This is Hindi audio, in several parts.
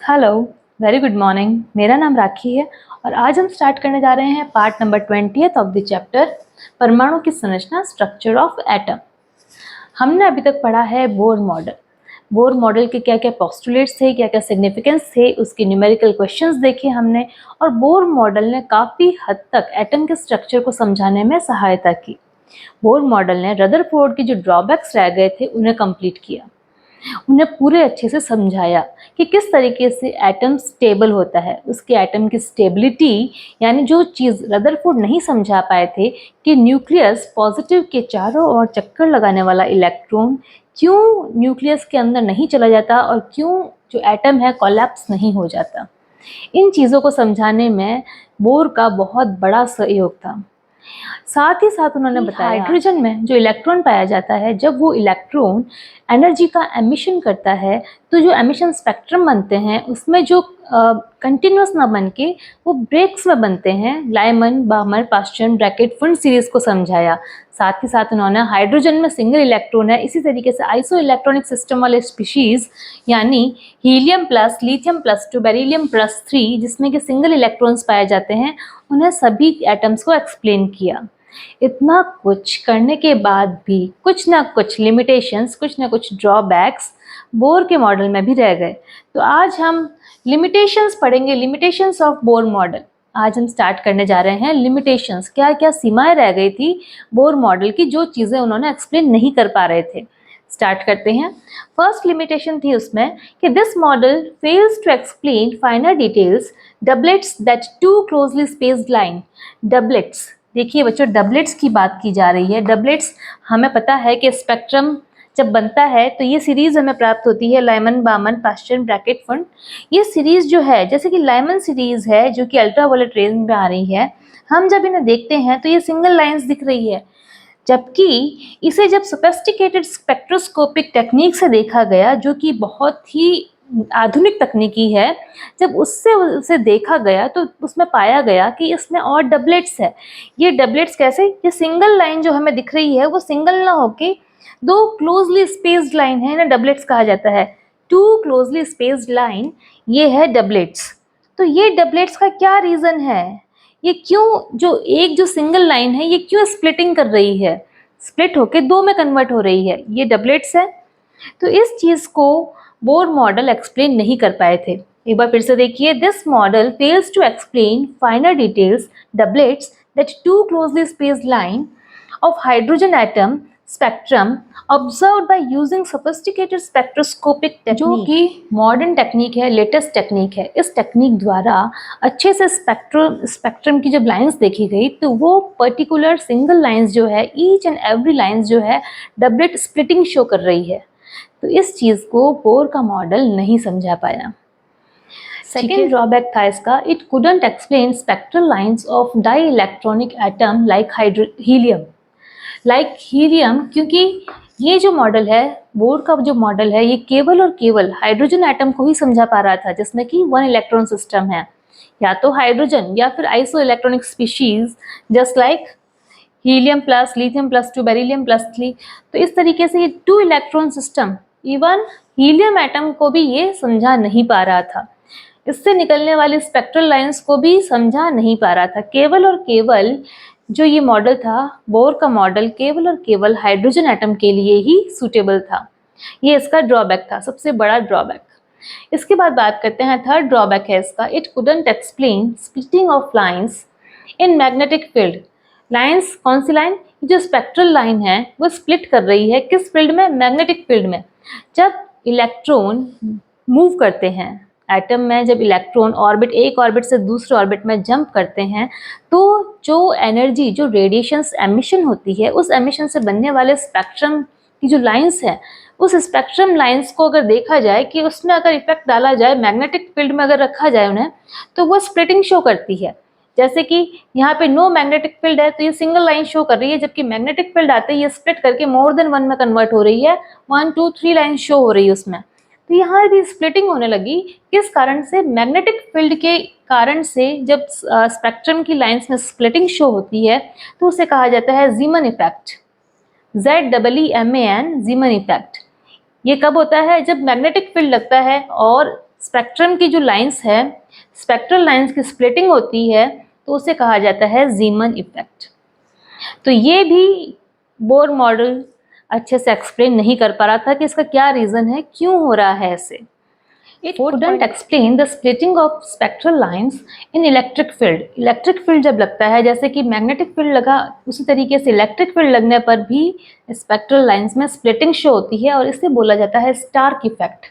Hello, very good morning. मेरा नाम राखी है और आज हम स्टार्ट करने जा रहे हैं part number 20th of the chapter परमाणु की संरचना, स्ट्रक्चर ऑफ एटम। हमने अभी तक पढ़ा है बोर मॉडल। बोर मॉडल के क्या क्या पोस्टुलेट्स थे, क्या क्या सिग्निफिकेंस थे, उसके न्यूमेरिकल क्वेश्चंस देखे हमने, और बोर मॉडल ने काफ़ी हद तक एटम के स्ट्रक्चर को समझाने में सहायता की। बोर मॉडल ने रदरफोर्ड के जो ड्रॉबैक्स रह गए थे उन्हें कंप्लीट किया, उन्हें पूरे अच्छे से समझाया कि किस तरीके से एटम स्टेबल होता है, उसके एटम की स्टेबिलिटी, यानी जो चीज़ रदरफोर्ड नहीं समझा पाए थे कि न्यूक्लियस पॉजिटिव के चारों ओर चक्कर लगाने वाला इलेक्ट्रॉन क्यों न्यूक्लियस के अंदर नहीं चला जाता और क्यों जो एटम है कोलैप्स नहीं हो जाता। इन चीज़ों को समझाने में बोर का बहुत बड़ा सहयोग था। साथ ही साथ उन्होंने बताया हाइड्रोजन में जो इलेक्ट्रॉन पाया जाता है, जब वो इलेक्ट्रॉन एनर्जी का एमिशन करता है तो जो एमिशन स्पेक्ट्रम बनते हैं उसमें जो कंटिन्यूस ना बन के वो ब्रेक्स में बनते हैं। लाइमन, बामर, पास्चन, ब्रैकेट, फुंड सीरीज को समझाया। साथ ही साथ उन्होंने हाइड्रोजन में सिंगल इलेक्ट्रॉन है, इसी तरीके से आइसो इलेक्ट्रॉनिक सिस्टम वाले स्पीशीज यानी helium plus, lithium plus two, beryllium plus 3 जिसमें कि सिंगल इलेक्ट्रॉन्स पाए जाते हैं, उन्हें सभी एटम्स को एक्सप्लेन किया। इतना कुछ करने के बाद भी कुछ ना कुछ लिमिटेशंस, कुछ ना कुछ ड्रॉबैक्स बोर के मॉडल में भी रह गए। तो आज हम लिमिटेशंस पढ़ेंगे, लिमिटेशंस ऑफ बोर मॉडल। आज हम स्टार्ट करने जा रहे हैं लिमिटेशंस, क्या क्या सीमाएं रह गई थी बोर मॉडल की, जो चीज़ें उन्होंने एक्सप्लेन नहीं कर पा रहे थे। स्टार्ट करते हैं। फर्स्ट लिमिटेशन थी उसमें कि this model fails to explain finer details doublets that two closely spaced line. Doublets, देखिए बच्चों, डबलेट्स की बात की जा रही है। डबलेट्स हमें पता है कि स्पेक्ट्रम जब बनता है तो ये सीरीज हमें प्राप्त होती है, लाइमन, बामन, पास्चन, ब्रैकेट, फुंड। ये सीरीज जो है, जैसे कि लाइमन सीरीज है जो कि अल्ट्रावायलेट रेंज में आ रही है, हम जब इन्हें देखते हैं तो ये सिंगल लाइंस दिख रही है, जबकि इसे जब सोफिस्टिकेटेड स्पेक्ट्रोस्कोपिक टेक्निक से देखा गया, जो कि बहुत ही आधुनिक तकनीकी है, जब उससे उसे देखा गया तो उसमें पाया गया कि इसमें और डबलेट्स है। ये डबलेट्स कैसे, ये सिंगल लाइन जो हमें दिख रही है वो सिंगल ना होके दो क्लोजली स्पेस्ड लाइन है ना, डबलेट्स कहा जाता है। टू क्लोजली स्पेस्ड लाइन, ये है डबलेट्स। तो ये डबलेट्स का क्या रीज़न है, ये क्यों जो सिंगल लाइन है ये क्यों स्प्लिटिंग कर रही है, स्प्लिट होके दो में कन्वर्ट हो रही है, ये डबलेट्स है। तो इस चीज़ को बोर मॉडल एक्सप्लेन नहीं कर पाए थे। एक बार फिर से देखिए, this model fails to explain finer details doublets that two closely spaced line of hydrogen atom spectrum observed by using sophisticated spectroscopic technique, जो कि मॉडर्न टेक्निक है, लेटेस्ट टेक्निक है। इस टेक्निक द्वारा अच्छे से स्पेक्ट्रम की जब लाइंस देखी गई तो वो पर्टिकुलर सिंगल लाइंस जो है, ईच एंड एवरी लाइंस जो है डबलेट स्प्लिटिंग शो कर रही है। तो इस चीज़ को बोर का मॉडल नहीं समझा पाया। सेकेंड ड्रॉबैक था इसका, it couldn't explain spectral lines of di electronic atom like helium, क्योंकि ये जो मॉडल है, बोर का जो मॉडल है, ये केवल और केवल हाइड्रोजन एटम को ही समझा पा रहा था, जिसमें कि वन इलेक्ट्रॉन सिस्टम है, या तो हाइड्रोजन या फिर iso electronic species just like helium plus, lithium plus two, beryllium plus 3। तो इस तरीके से ये two electron system, even helium atom को भी ये समझा नहीं पा रहा था, इससे निकलने वाली स्पेक्ट्रल लाइंस को भी समझा नहीं पा रहा था। केवल और केवल जो ये मॉडल था, बोर का मॉडल, केवल और केवल हाइड्रोजन एटम के लिए ही सूटेबल था। ये इसका ड्रॉबैक था, सबसे बड़ा ड्रॉबैक। इसके बाद बात करते हैं, थर्ड ड्रॉबैक है इसका, it couldn't explain splitting of lines in magnetic field. Lines, कौन सी लाइन, जो स्पेक्ट्रल लाइन है वो स्प्लिट कर रही है, किस फील्ड में, मैग्नेटिक फील्ड में। जब इलेक्ट्रॉन मूव करते हैं एटम में, जब इलेक्ट्रॉन ऑर्बिट, एक ऑर्बिट से दूसरे ऑर्बिट में जंप करते हैं, तो जो एनर्जी, जो रेडिएशंस एमिशन होती है, उस एमिशन से बनने वाले स्पेक्ट्रम की जो लाइंस है, उस स्पेक्ट्रम लाइंस को अगर देखा जाए कि उसमें अगर इफेक्ट डाला जाए, मैग्नेटिक फील्ड में अगर रखा जाए उन्हें, तो वो स्प्लिटिंग शो करती है। जैसे कि यहाँ पे नो मैग्नेटिक फील्ड है तो ये सिंगल लाइन शो कर रही है, जबकि मैग्नेटिक फील्ड आते ही ये स्प्लिट करके मोर देन वन में कन्वर्ट हो रही है, 1 2 3 लाइन शो हो रही है उसमें। तो यहाँ भी स्प्लिटिंग होने लगी, किस कारण से, मैग्नेटिक फील्ड के कारण से। जब स्पेक्ट्रम की लाइंस में स्प्लिटिंग शो होती है तो उसे कहा जाता है जीमन इफेक्ट, ZEEMAN, जीमन इफेक्ट। ये कब होता है, जब मैग्नेटिक फील्ड लगता है और स्पेक्ट्रम की जो लाइंस है, स्पेक्ट्रल लाइंस की स्प्लिटिंग होती है तो उसे कहा जाता है ज़ीमन इफेक्ट। तो ये भी बोर मॉडल अच्छे से एक्सप्लेन नहीं कर पा रहा था कि इसका क्या रीज़न है, क्यों हो रहा है ऐसे। It couldn't explain the splitting of spectral lines in electric field. Electric field जब लगता है, जैसे कि मैग्नेटिक फील्ड लगा, उसी तरीके से इलेक्ट्रिक फील्ड लगने पर भी स्पेक्ट्रल लाइंस में स्प्लिटिंग शो होती है और इसे बोला जाता है स्टार्क इफेक्ट।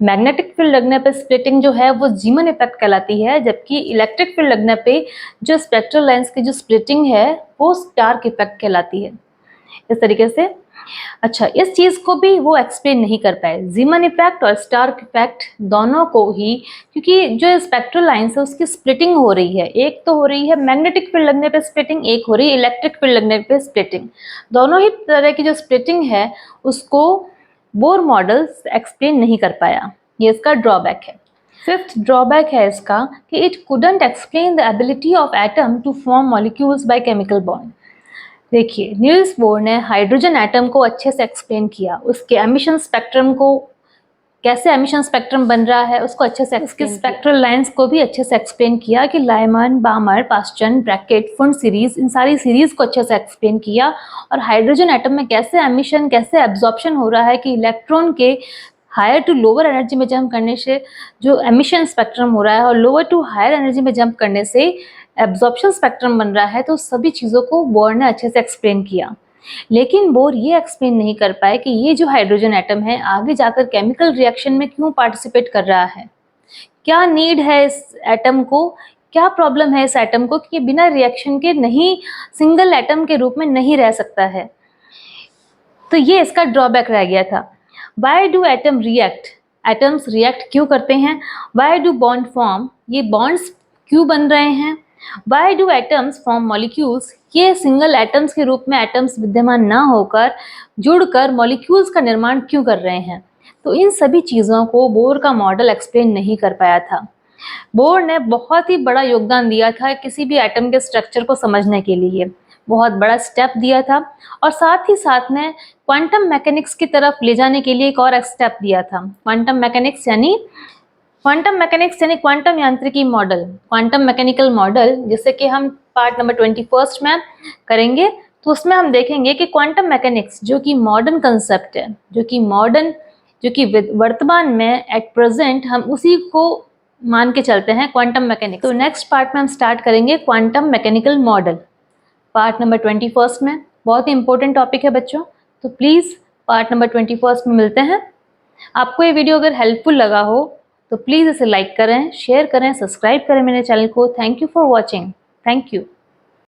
मैग्नेटिक फील्ड लगने पर स्प्लिटिंग जो है वो जीमन इफेक्ट कहलाती है, जबकि इलेक्ट्रिक फील्ड लगने पे जो स्पेक्ट्रल लाइंस की जो स्प्लिटिंग है वो स्टार्क इफेक्ट कहलाती है। इस तरीके से अच्छा, इस चीज़ को भी वो एक्सप्लेन नहीं कर पाए, ज़ीमन इफेक्ट और स्टार्क इफेक्ट दोनों को ही, क्योंकि जो स्पेक्ट्रल लाइंस है उसकी स्प्लिटिंग हो रही है। एक तो हो रही है मैग्नेटिक फील्ड लगने पे स्प्लिटिंग, एक हो रही है इलेक्ट्रिक फील्ड लगने पे स्प्लिटिंग। दोनों ही तरह की जो स्प्लिटिंग है उसको बोर मॉडल एक्सप्लेन नहीं कर पाया, ये इसका ड्रॉबैक है। फिफ्थ ड्रॉबैक है इसका कि it couldn't explain the ability of atom to form molecules by chemical bond. देखिए, नील्स बोर ने हाइड्रोजन एटम को अच्छे से एक्सप्लेन किया, उसके एमिशन स्पेक्ट्रम को, कैसे एमिशन स्पेक्ट्रम बन रहा है उसको अच्छे से, उसके स्पेक्ट्रल लाइंस को भी अच्छे से एक्सप्लेन किया कि लाइमन, बामर, पास्चन, ब्रैकेट, फुंड सीरीज, इन सारी सीरीज को अच्छे से एक्सप्लेन किया। और हाइड्रोजन एटम में कैसे एमिशन, कैसे एब्जॉर्प्शन हो रहा है कि इलेक्ट्रॉन के हायर टू लोअर एनर्जी में जंप करने से जो एमिशन स्पेक्ट्रम हो रहा है और लोअर टू हायर एनर्जी में जंप करने से एब्जॉर्प्शन स्पेक्ट्रम बन रहा है। तो सभी चीज़ों को बोर ने अच्छे से एक्सप्लेन किया, लेकिन बोर ये एक्सप्लेन नहीं कर पाए कि ये जो हाइड्रोजन एटम है आगे जाकर केमिकल रिएक्शन में क्यों पार्टिसिपेट कर रहा है, क्या नीड है इस एटम को, क्या प्रॉब्लम है इस एटम को कि ये बिना रिएक्शन के नहीं, सिंगल एटम के रूप में नहीं रह सकता है। तो ये इसका ड्रॉबैक रह गया था। Why do atom react, atoms react क्यों करते हैं। वाई डू बॉन्ड फॉर्म, ये बॉन्ड्स क्यों बन रहे हैं। Why do atoms form molecules, ये सिंगल एटम्स के रूप में एटम्स विद्यमान ना होकर जुड़कर मॉलिक्यूल्स का निर्माण क्यों कर रहे हैं। तो इन सभी चीज़ों को बोर का मॉडल एक्सप्लेन नहीं कर पाया था। बोर ने बहुत ही बड़ा योगदान दिया था किसी भी एटम के स्ट्रक्चर को समझने के लिए, बहुत बड़ा स्टेप दिया था, और साथ ही साथ में क्वांटम मैकेनिक्स की तरफ ले जाने के लिए एक और स्टेप दिया था। क्वांटम मैकेनिक्स यानी क्वांटम यांत्रिकी मॉडल, क्वांटम मैकेनिकल मॉडल, जिससे कि हम पार्ट नंबर 21 में करेंगे। तो उसमें हम देखेंगे कि क्वांटम मैकेनिक्स जो कि मॉडर्न कंसेप्ट है, जो कि वर्तमान में एट प्रेजेंट हम उसी को मान के चलते हैं, क्वांटम मैकेनिक्स। तो नेक्स्ट पार्ट में हम स्टार्ट करेंगे quantum mechanical model, part number 21 में। बहुत ही इंपॉर्टेंट टॉपिक है बच्चों, तो प्लीज़ पार्ट नंबर 21 में मिलते हैं। आपको ये वीडियो अगर हेल्पफुल लगा हो तो प्लीज़ इसे लाइक करें, शेयर करें, सब्सक्राइब करें मेरे चैनल को। Thank you for watching. Thank you.